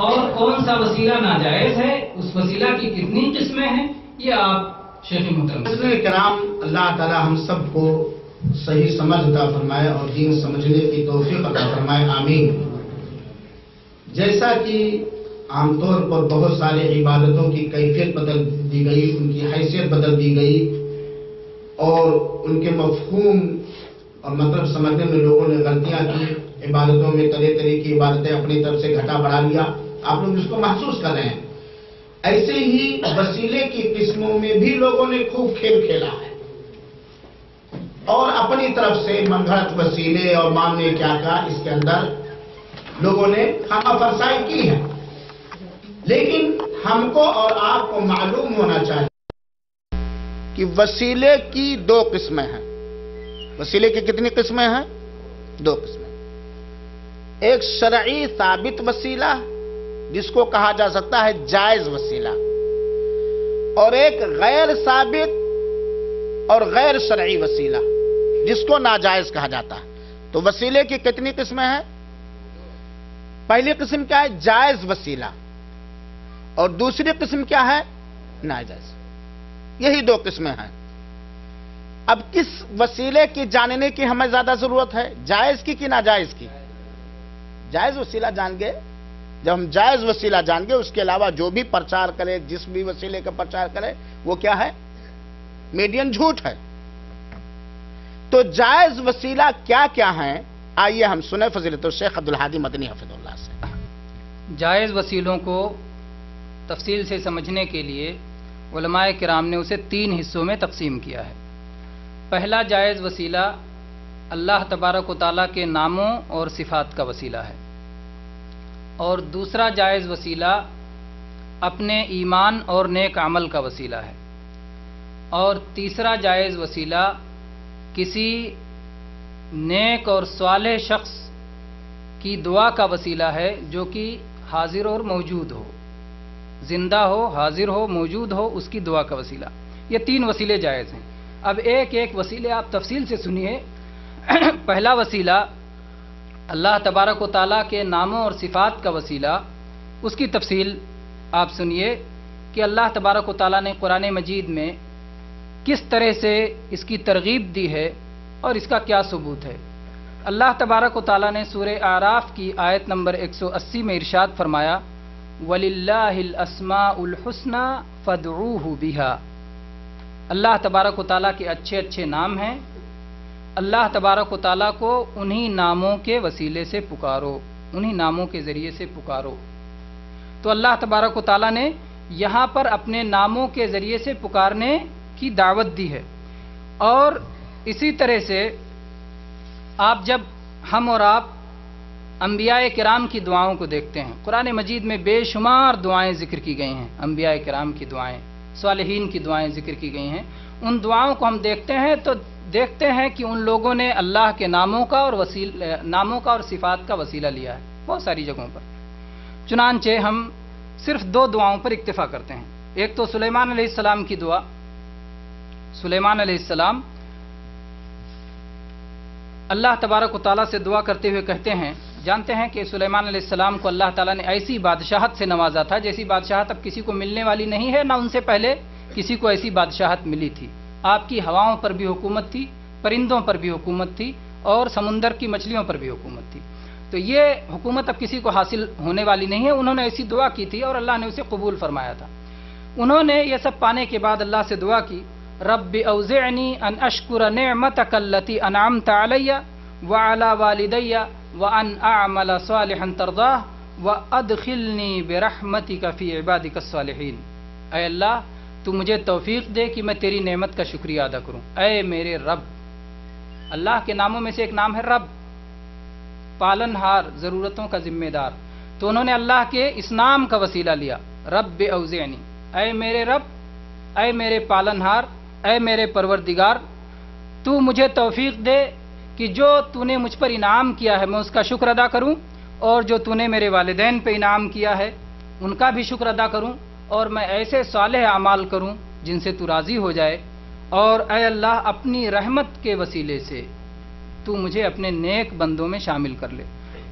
اور کون سا وسیلہ ناجائز ہے، اس وسیلہ کی کتنی قسمیں ہیں، یہ آپ شیخ محترم۔ حضرات کرام، اللہ تعالی ہم سب کو صحیح سمجھ عطا فرمائے اور دین سمجھنے کی توفیق عطا فرمائے، آمین۔ جیسا کہ عام طور پر بہت سارے عبادتوں کی کیفیت بدل دی گئی، ان کی حیثیت بدل دی گئی اور ان کے مفہوم اور مطلب سمجھنے میں لوگوں نے غلطیاں کی، عبادتوں میں طرح طرح کی عبادتیں اپنی طرف سے گھٹا بڑھا لیا، آپ لوگ اس کو محسوس کر رہے ہیں۔ ایسے ہی وسیلے کی قسموں میں بھی لوگوں نے خوب کھیل کھیلا ہے اور اپنی طرف سے من گھڑت وسیلے اور ماننے کیا اس کے اندر لوگوں نے خامہ فرسائی کی ہے۔ لیکن ہم کو اور آپ کو معلوم ہونا چاہیے کہ وسیلے کی دو قسمیں ہیں۔ وسیلے کی کتنی قسمیں ہیں؟ دو قسمیں۔ ایک شرعی ثابت وسیلہ جس کو کہا جا سکتا ہے جائز وسیلہ، اور ایک غیر ثابت اور غیر شرعی وسیلہ جس کو ناجائز کہا جاتا ہے۔ تو وسیلے کی کتنی قسمیں ہیں؟ پہلی قسم کیا ہے؟ جائز وسیلہ، اور دوسری قسم کیا ہے؟ ناجائز۔ یہی دو قسمیں ہیں۔ اب کس وسیلے کی جاننے کی ہمیں زیادہ ضرورت ہے، جائز کی کہ ناجائز کی؟ جائز وسیلہ جان گے۔ جب ہم جائز وسیلہ جان گے، اس کے علاوہ جو بھی پرچار کرے، جس بھی وسیلے کا پرچار کرے، وہ کیا ہے؟ میڈین جھوٹ ہے۔ تو جائز وسیلہ کیا کیا ہیں؟ آئیے ہم سنیں فضیلت الشیخ عبدالہادی مدنی حفظ اللہ سے۔ جائز وسیلوں کو تفصیل سے سمجھنے کے لیے علماء کرام نے اسے 3 حصوں میں تقسیم کیا ہے۔ پہلا جائز وسیلہ اللہ تبارک و تعالیٰ کے ناموں اور صفات کا وسیلہ ہے، اور دوسرا جائز وسیلہ اپنے ایمان اور نیک عمل کا وسیلہ ہے، اور تیسرا جائز وسیلہ کسی نیک اور صالح شخص کی دعا کا وسیلہ ہے جو کہ حاضر اور موجود ہو، زندہ ہو، حاضر ہو، موجود ہو، اس کی دعا کا وسیلہ۔ یہ 3 وسیلے جائز ہیں۔ اب ایک ایک وسیلے آپ تفصیل سے سنیے۔ پہلا وسیلہ اللہ تبارک و تعالیٰ کے ناموں اور صفات کا وسیلہ، اس کی تفصیل آپ سنیے کہ اللہ تبارک و تعالیٰ نے قرآن مجید میں کس طرح سے اس کی ترغیب دی ہے اور اس کا کیا ثبوت ہے۔ اللہ تبارک و تعالیٰ نے سورہ اعراف کی آیت نمبر 180 میں ارشاد فرمایا، وَلِلَّهِ الْأَسْمَاءُ الْحُسْنَى فَادْعُوهُ بِهَا۔ اللہ تبارک و تعالیٰ کے اچھے اچھے نام ہیں، اللہ تبارک و تعالیٰ کو انہی ناموں کے وسیلے سے پکارو، انہی ناموں کے ذریعے سے پکارو۔ تو اللہ تبارک و تعالیٰ نے یہاں پر اپنے ناموں کے ذریعے سے پکارنے کی دعوت دی ہے۔ اور اسی طرح سے جب ہم اور آپ انبیاء کرام کی دعاؤں کو دیکھتے ہیں، قرآن مجید میں بے شمار دعائیں ذکر کی گئی ہیں، انبیاء کرام کی دعائیں، صالحین کی دعائیں ذکر کی گئی ہیں۔ ان دعاؤں کو ہم دیکھتے ہیں تو دیکھتے ہیں کہ ان لوگوں نے اللہ کے ناموں کا اور صفات کا وسیلہ لیا ہے بہت ساری جگہوں پر۔ چنانچہ ہم صرف 2 دعاؤں پر اکتفا کرتے ہیں۔ ایک تو سلیمان علیہ السلام کی دعا۔ سلیمان علیہ السلام اللہ تبارک و تعالیٰ سے دعا کرتے ہوئے کہتے ہیں، جانتے ہیں کہ سلیمان علیہ السلام کو اللہ تعالیٰ نے ایسی بادشاہت سے نوازا تھا جیسی بادشاہت اب کسی کو ملنے والی نہیں ہے، نہ ان سے پہلے کسی کو ایسی بادشاہت ملی تھی۔ آپ کی ہواؤں پر بھی حکومت تھی، پرندوں پر بھی حکومت تھی، اور سمندر کی مچھلیوں پر بھی حکومت تھی۔ تو یہ حکومت اب کسی کو حاصل ہونے والی نہیں ہے۔ انہوں نے ایسی دعا کی تھی اور اللہ نے اسے قبول فرمایا تھا۔ انہوں نے یہ سب پانے کے بعد اللہ سے دعا کی، رب اوزعنی ان اشکر نعمتک التی انعمت علی وعلی والدی وان اعمل صالحا ترضاہ وادخلنی برحمتک فی عبادک الصالحین۔ اے اللہ، تو مجھے توفیق دے کہ میں تیری نعمت کا شکریہ ادا کروں۔ اے میرے رب، اللہ کے ناموں میں سے ایک نام ہے رب، پالن ہار، ضرورتوں کا ذمہ دار۔ تو انہوں نے اللہ کے اس نام کا وسیلہ لیا، رب اوزعنی، اے میرے رب، اے میرے پالن ہار، اے میرے پروردگار، تو مجھے توفیق دے کہ جو تو نے مجھ پر انعام کیا ہے میں اس کا شکر ادا کروں، اور جو تو نے میرے والدین پہ انعام کیا ہے ان کا بھی شکر ادا کروں، اور میں ایسے صالح اعمال کروں جن سے تو راضی ہو جائے، اور اے اللہ اپنی رحمت کے وسیلے سے تو مجھے اپنے نیک بندوں میں شامل کر لے۔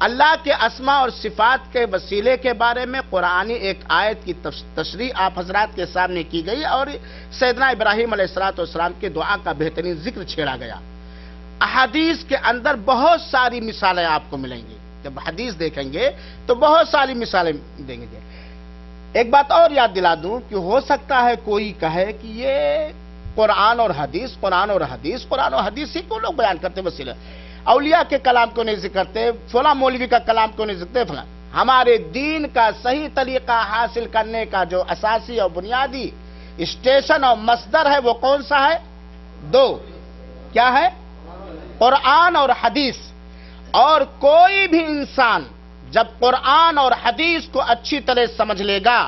اللہ کے اسما اور صفات کے وسیلے کے بارے میں قرآنی ایک آیت کی تشریح آپ حضرات کے سامنے کی گئی اور سیدنا ابراہیم علیہ السلام کے دعا کا بہترین ذکر چھیڑا گیا۔ احادیث کے اندر بہت ساری مثالیں آپ کو ملیں گی، جب حدیث دیکھیں گے تو بہت ساری مثالیں دیں گے۔ ایک بات اور یاد دلا دوں کہ ہو سکتا ہے کوئی کہے کہ یہ قرآن اور حدیث ہی کو لوگ بیان کرتے وسیلہ، اولیاء کے کلام کو نہیں ذکر کرتے، فلاں مولوی کا کلام کو نہیں ذکر کرتے فلاں۔ ہمارے دین کا صحیح طریقہ حاصل کرنے کا جو اساسی اور بنیادی اسٹیشن اور مصدر ہے وہ کون سا ہے؟ دو، کیا ہے؟ قرآن اور حدیث۔ اور کوئی بھی انسان جب قرآن اور حدیث کو اچھی طرح سمجھ لے گا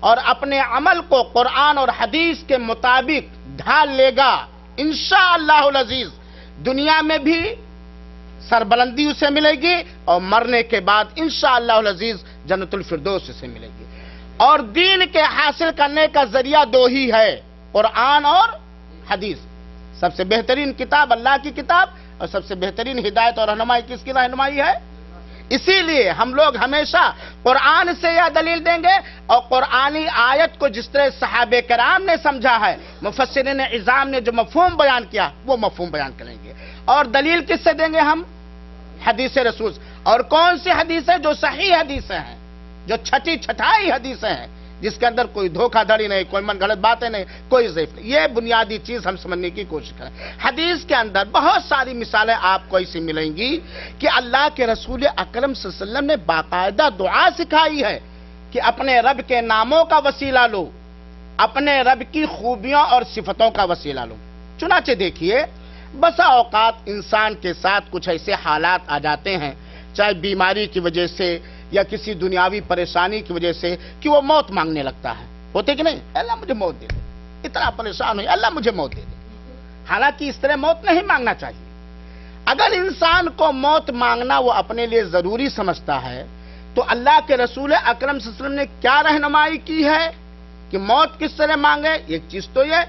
اور اپنے عمل کو قرآن اور حدیث کے مطابق ڈھال لے گا، انشاءاللہ العزیز دنیا میں بھی سربلندی اسے ملے گی اور مرنے کے بعد انشاءاللہ العزیز جنت الفردوس اسے ملے گی۔ اور دین کے حاصل کرنے کا ذریعہ دو ہی ہے، قرآن اور حدیث۔ سب سے بہترین کتاب اللہ کی کتاب اور سب سے بہترین ہدایت اور رہنمائی کس کی رہنمائی ہے؟ اسی لیے ہم لوگ ہمیشہ قرآن سے یہ دلیل دیں گے اور قرآنی آیت کو جس طرح صحابہ کرام نے سمجھا ہے، مفسرین عظام نے جو مفہوم بیان کیا وہ مفہوم بیان کریں گے۔ اور دلیل کس سے دیں گے ہم؟ حدیث رسول۔ اور کون سی حدیث ہے؟ جو صحیح حدیثیں ہیں، جو چھٹائی حدیثیں ہیں، جس کے اندر کوئی دھوکہ دھڑی نہیں، کوئی من غلط باتیں نہیں، کوئی ضعیف نہیں۔ یہ بنیادی چیز ہم سمجھنے کی کوشش کریں۔ حدیث کے اندر بہت ساری مثالیں آپ کو ایسی ملیں گی کہ اللہ کے رسول اکرم صلی اللہ علیہ وسلم نے باقاعدہ دعا سکھائی ہے کہ اپنے رب کے ناموں کا وسیلہ لو، اپنے رب کی خوبیوں اور صفتوں کا وسیلہ لو۔ چنانچہ دیکھیے، بسا اوقات انسان کے ساتھ کچھ ایسے حالات آ جاتے ہیں، چاہے بیماری کی وجہ سے یا کسی دنیاوی پریشانی کی وجہ سے، کہ وہ موت مانگنے لگتا ہے۔ ہوتے کہ نہیں؟ اللہ مجھے موت دے دے، اتنا پریشان ہوئی، اللہ مجھے موت دے دے۔ حالانکہ اس طرح موت نہیں مانگنا چاہیے۔ اگر انسان کو موت مانگنا وہ اپنے لیے ضروری سمجھتا ہے تو اللہ کے رسول اکرم صلی اللہ علیہ وسلم نے کیا رہنمائی کی ہے کہ موت کس طرح مانگے؟ ایک چیز تو یہ،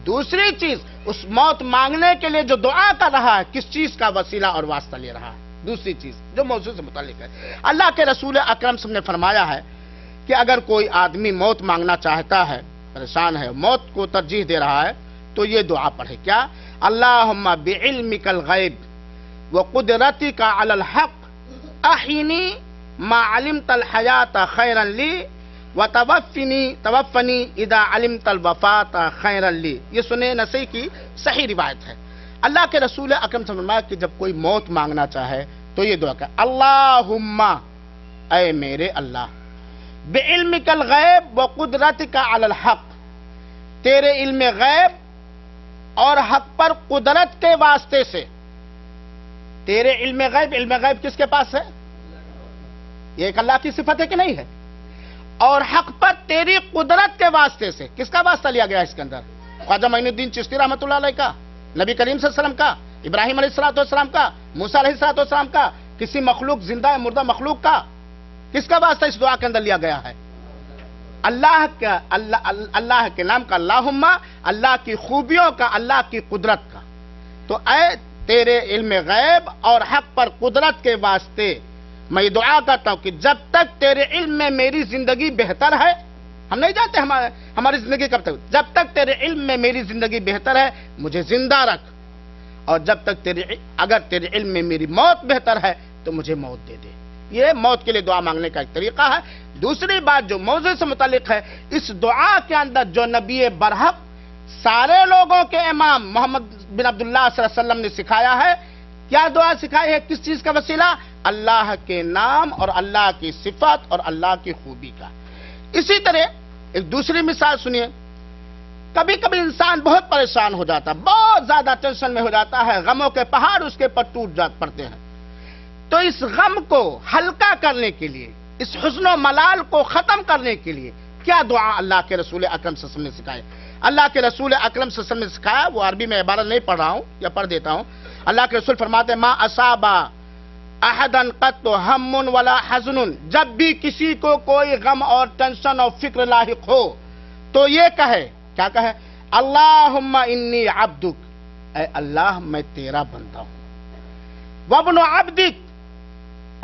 دوسری چیز اس موت مانگنے کے لیے جو دعا کر رہا ہے کس چیز کا وسیلہ اور واسطہ لے رہا ہے۔ دوسری چیز جو موضوع سے متعلق ہے، اللہ کے رسول اکرم صلی اللہ علیہ وسلم نے فرمایا ہے کہ اگر کوئی آدمی موت مانگنا چاہتا ہے، پریشان ہے، موت کو ترجیح دے رہا ہے، تو یہ دعا پڑھے، کیا؟ اللہم بعلمک الغیب وقدرتک علی الحق احینی ما علمت الحیات خیرا لی توفنی اذا علمت الوفات خیرا لی۔ یہ سنیں نسائی کی صحیح روایت ہے۔ اللہ کے رسول اکرم صلی اللہ علیہ وسلم نے فرمایا کہ جب کوئی موت مانگنا چاہے تو یہ دعا کرے، اللہم، اے میرے اللہ، بعلمک الغیب وقدرتک علی الحق، تیرے علم غیب اور حق پر قدرت کے واسطے سے۔ تیرے علم غیب کس کے پاس ہے؟ یہ ایک اللہ کی صفت ہے کہ نہیں ہے؟ اور حق پر تیری قدرت کے واسطے سے، کس کا واسطہ لیا گیا اس کے اندر؟ خواجہ معین الدین چشتی رحمۃ اللہ علیہ کا، نبی کریم صلی اللہ علیہ وسلم کا، ابراہیم علیہ السلام کا، موسیٰ علیہ السلام کا، کسی مخلوق، زندہ مردہ مخلوق کا؟ کس کا واسطہ اس دعا کے اندر لیا گیا ہے؟ اللہ کے نام کا، اللہم، اللہ کی خوبیوں کا، اللہ کی قدرت کا۔ تو اے تیرے علم غیب اور حق پر قدرت کے واسطے میں یہ دعا کرتا ہوں کہ جب تک تیرے علم میں میری زندگی بہتر ہے، ہم نہیں جانتے ہماری زندگی کب تک، جب تک تیرے علم میں میری زندگی بہتر ہے مجھے زندہ رکھ، اور جب تک اگر تیرے علم میں میری موت بہتر ہے تو مجھے موت دے دے۔ یہ موت کے لیے دعا مانگنے کا ایک طریقہ ہے۔ دوسری بات جو موضوع سے متعلق ہے، اس دعا کے اندر جو نبی برحق سارے لوگوں کے امام محمد بن عبداللہ صلی اللہ علیہ وسلم نے سکھایا ہے، کیا دعا سکھائی ہے؟ کس چیز کا وسیلہ؟ اللہ کے نام اور اللہ کی صفت اور اللہ کی خوبی کا۔ اسی طرح ایک دوسری مثال سنیے، کبھی کبھی انسان بہت پریشان ہو جاتا ہے، بہت زیادہ ٹینشن میں ہو جاتا ہے، غموں کے پہاڑ اس کے پر ٹوٹ پڑتے ہیں، تو اس غم کو ہلکا کرنے کے لیے، اس حزن و ملال کو ختم کرنے کے لیے کیا دعا اللہ کے رسول اکرم صلی اللہ علیہ وسلم نے سکھایا؟ اللہ کے رسول اکرم صلی اللہ علیہ وسلم نے سکھایا، وہ عربی میں عبارت نہیں پڑھ رہا ہوں یا پڑھ دیتا ہوں۔ اللہ کے رسول فرماتے ہیں، ما اصابا احدا قط ہم ولا حزن، جب بھی کسی کو کوئی غم اور ٹینشن اور فکر لاحق ہو تو یہ کہے، کیا کہے؟ اللہم انی عبدک، اے اللہ میں تیرا بندہ ہوں، وابن عبدک،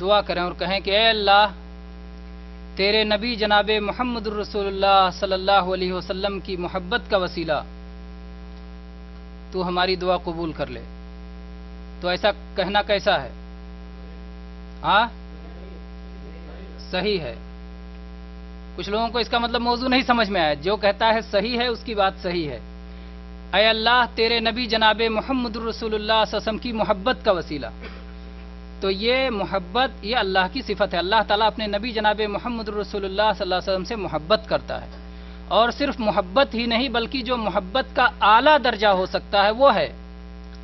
دعا کریں اور کہیں کہ اے اللہ تیرے نبی جناب محمد رسول اللہ صلی اللہ علیہ وسلم کی محبت کا وسیلہ تو ہماری دعا قبول کر لے. تو ایسا کہنا کیسا ہے؟ ہاں صحیح ہے. کچھ لوگوں کو اس کا مطلب موضوع نہیں سمجھ میں آیا. جو کہتا ہے صحیح ہے اس کی بات صحیح ہے. اے اللہ تیرے نبی جناب محمد رسول اللہ صلی اللہ علیہ وسلم کی محبت کا وسیلہ. تو یہ محبت یہ اللہ کی صفت ہے. اللہ تعالیٰ اپنے نبی جناب محمد رسول اللہ صلی اللہ علیہ وسلم سے محبت کرتا ہے. اور صرف محبت ہی نہیں بلکہ جو محبت کا اعلیٰ درجہ ہو سکتا ہے وہ ہے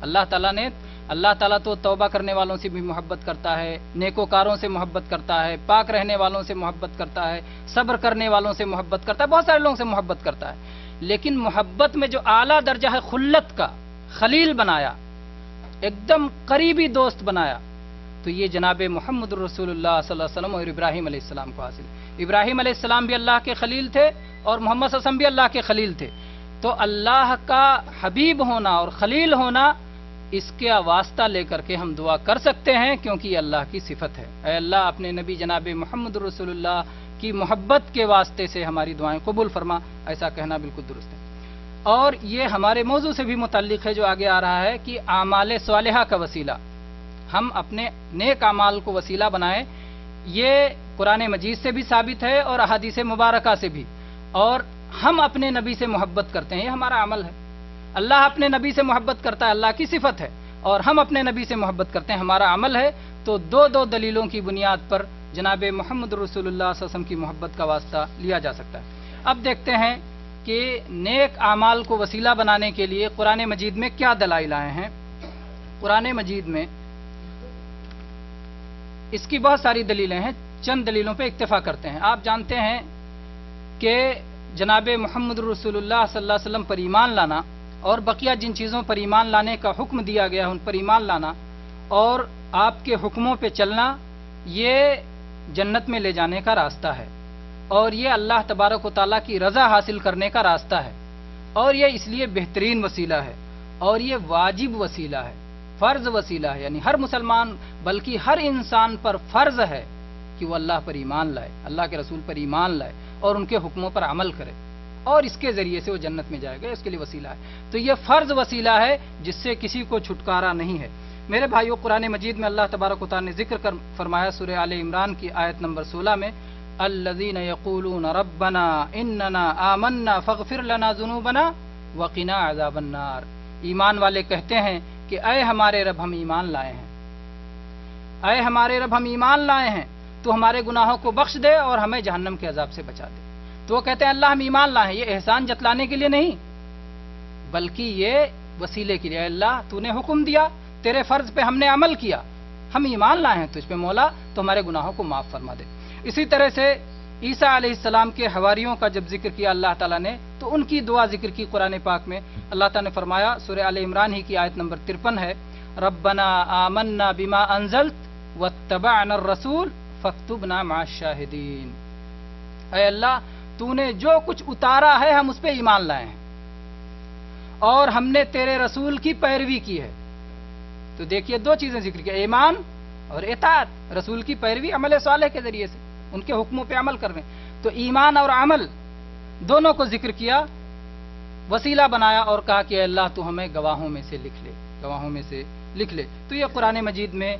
اللہ تعالیٰ تو توبہ کرنے والوں سے بھی محبت کرتا ہے, نیکوکاروں سے محبت کرتا ہے, پاک رہنے والوں سے محبت کرتا ہے, صبر کرنے والوں سے محبت کرتا ہے, بہت سارے لوگوں سے محبت کرتا ہے. لیکن محبت میں جو اعلیٰ درجہ ہے خلت کا, خلیل بنایا, ایک دم قریبی دوست بنایا, تو یہ جناب محمد رسول اللہ صلی اللہ علیہ وسلم اور ابراہیم علیہ السلام کو حاصل. ابراہیم علیہ السلام بھی اللہ کے خلیل تھے اور محمد صلی اللہ علیہ وسلم بھی اللہ کے خلیل تھے. تو اللہ کا حبیب ہونا اور خلیل ہونا اس کا واسطہ لے کر کے ہم دعا کر سکتے ہیں کیونکہ یہ اللہ کی صفت ہے. اے اللہ اپنے نبی جناب محمد رسول اللہ کی محبت کے واسطے سے ہماری دعائیں قبول فرما. ایسا کہنا بالکل درست ہے. اور یہ ہمارے موضوع سے بھی متعلق ہے جو آگے آ رہا ہے کہ اعمال صالحہ کا وسیلہ, ہم اپنے نیک اعمال کو وسیلہ بنائیں. یہ قرآن مجید سے بھی ثابت ہے اور احادیث مبارکہ سے بھی. اور ہم اپنے نبی سے محبت کرتے ہیں, یہ ہمارا عمل ہے. اللہ اپنے نبی سے محبت کرتا ہے, اللہ کی صفت ہے, اور ہم اپنے نبی سے محبت کرتے ہیں, ہمارا عمل ہے. تو دو دلیلوں کی بنیاد پر جناب محمد رسول اللہ صلی اللہ علیہ وسلم کی محبت کا واسطہ لیا جا سکتا ہے. اب دیکھتے ہیں کہ نیک اعمال کو وسیلہ بنانے کے لیے قرآن مجید میں کیا دلائل آئے ہیں. قرآن مجید میں اس کی بہت ساری دلیلیں ہیں, چند دلیلوں پہ اکتفا کرتے ہیں. آپ جانتے ہیں کہ جناب محمد رسول اللہ صلی اللہ علیہ وسلم پر ایمان لانا اور بقیہ جن چیزوں پر ایمان لانے کا حکم دیا گیا ہے ان پر ایمان لانا اور آپ کے حکموں پہ چلنا, یہ جنت میں لے جانے کا راستہ ہے. اور یہ اللہ تبارک و تعالیٰ کی رضا حاصل کرنے کا راستہ ہے. اور یہ اس لیے بہترین وسیلہ ہے, اور یہ واجب وسیلہ ہے, فرض وسیلہ ہے. یعنی ہر مسلمان بلکہ ہر انسان پر فرض ہے کہ وہ اللہ پر ایمان لائے, اللہ کے رسول پر ایمان لائے اور ان کے حکموں پر عمل کرے, اور اس کے ذریعے سے وہ جنت میں جائے گا. اس کے لیے وسیلہ ہے. تو یہ فرض وسیلہ ہے جس سے کسی کو چھٹکارا نہیں ہے. میرے بھائیو, قرآن مجید میں اللہ تبارک و تعالیٰ نے ذکر کر فرمایا سورہ آل عمران کی آیت نمبر 16 میں, الذین یقولون ربنا اننا آمنا فاغفر لنا ذنوبنا وقنا عذاب النار. ایمان والے کہتے ہیں کہ اے ہمارے رب ہم ایمان لائے ہیں, اے ہمارے رب ہم ایمان لائے ہیں, تو ہمارے گناہوں کو بخش دے اور ہمیں جہنم کے عذاب سے بچا دے. تو وہ کہتے ہیں اللہ ہم ایمان لائے ہیں, یہ احسان جتلانے کے لیے نہیں بلکہ یہ وسیلے کے لیے. اے اللہ تو نے حکم دیا, تیرے فرض پہ ہم نے عمل کیا, ہم ایمان لائے ہیں تجھ پہ مولا, تو ہمارے گناہوں کو معاف فرما دے. اسی طرح سے عیسیٰ علیہ السلام کے حواریوں کا جب ذکر کیا اللہ تعالیٰ نے تو ان کی دعا ذکر کی قرآن پاک میں. اللہ تعالیٰ نے فرمایا سورہ آل عمران ہی کی آیت نمبر 53 ہے, ربنا آمنا بما انزلت واتبعنا الرسول فاکتبنا مع الشاہدین. اے اللہ تو نے جو کچھ اتارا ہے ہم اس پہ ایمان لائے ہیں اور ہم نے تیرے رسول کی پیروی کی ہے. تو دیکھیے دو چیزیں ذکر کی, ایمان اور اطاعت. رسول کی پیروی عمل صالح کے ذریعے سے ان کے حکموں پہ عمل کرنے. تو ایمان اور عمل دونوں کو ذکر کیا, وسیلہ بنایا اور کہا کہ اے اللہ تو ہمیں گواہوں میں سے لکھ لے, گواہوں میں سے لکھ لے. تو یہ قرآن مجید میں